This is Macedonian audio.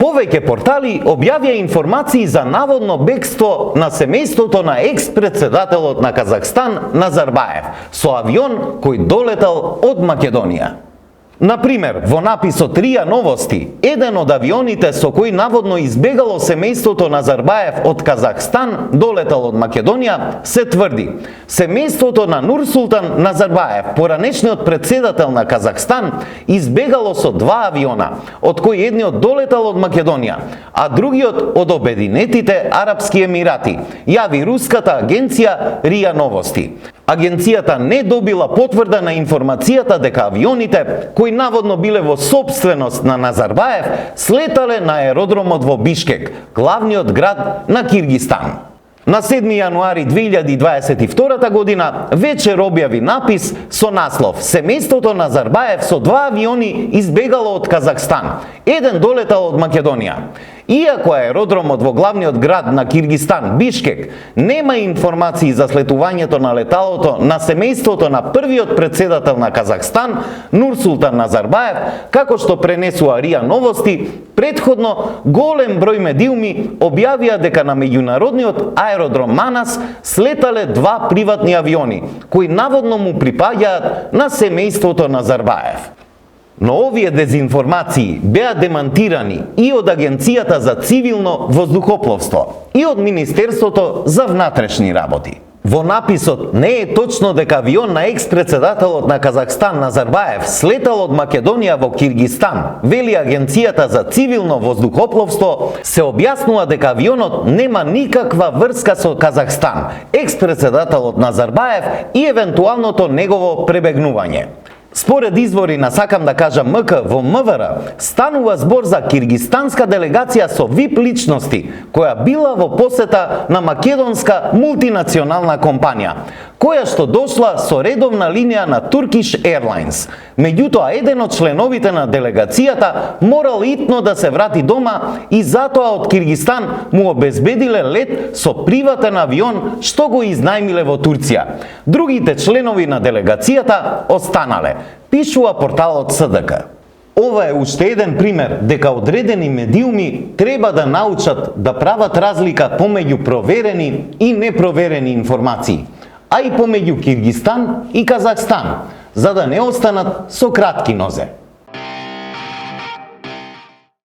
Повеќе портали објавија информации за наводно бегство на семејството на екс-председателот на Казахстан Назарбаев со авион кој долетал од Македонија. Например, во написот РИА Новости, еден од авионите со кој наводно избегало семејството Назарбаев од Казахстан долетал од Македонија, се тврди: семејството на Нурсултан Назарбаев, поранешниот председател на Казахстан, избегало со 2 авиона, од кои едниот долетал од Македонија, а другиот од Обединетите Арапски Емирати, јави руската агенција РИА Новости. Агенцијата не добила потврда на информацијата дека авионите, кои наводно биле во собственост на Назарбаев, слетале на аеродромот во Бишкек, главниот град на Киргистан. На 7 јануари 2022 година вечер објави напис со наслов: семејството Назарбаев со 2 авиони избегало од Казахстан, еден долетал од Македонија. Иако аеродромот во главниот град на Киргистан, Бишкек, нема информации за слетувањето на леталото на семејството на првиот председател на Казахстан, Нурсултан Назарбаев, како што пренесува РИА Новости, претходно голем број медиуми објавија дека на меѓународниот аеродром Манас слетале 2 приватни авиони, кои наводно му припаѓаат на семејството Назарбаев. Но овие дезинформации беа демантирани и од Агенцијата за цивилно воздухопловство и од Министерството за внатрешни работи. Во написот не е точно дека авион на екс-председателот на Казахстан Назарбаев слетал од Македонија во Киргистан, вели Агенцијата за цивилно воздухопловство, се објаснува дека авионот нема никаква врска со Казахстан, екс-председателот Назарбаев и евентуалното негово пребегнување. Според извори на Сакам да кажам МК во МВР, станува збор за киргистанска делегација со VIP личности, која била во посета на македонска мултинационална компанија, која што дошла со редовна линија на Turkish Airlines. Меѓутоа, еден од членовите на делегацијата морал итно да се врати дома и затоа од Киргистан му обезбедиле лет со приватен авион што го изнајмиле во Турција. Другите членови на делегацијата останале, пишува порталот СДК. Ова е уште еден пример дека одредени медиуми треба да научат да прават разлика помеѓу проверени и непроверени информации, а и помеѓу Киргистан и Казахстан, за да не останат со кратки нозе.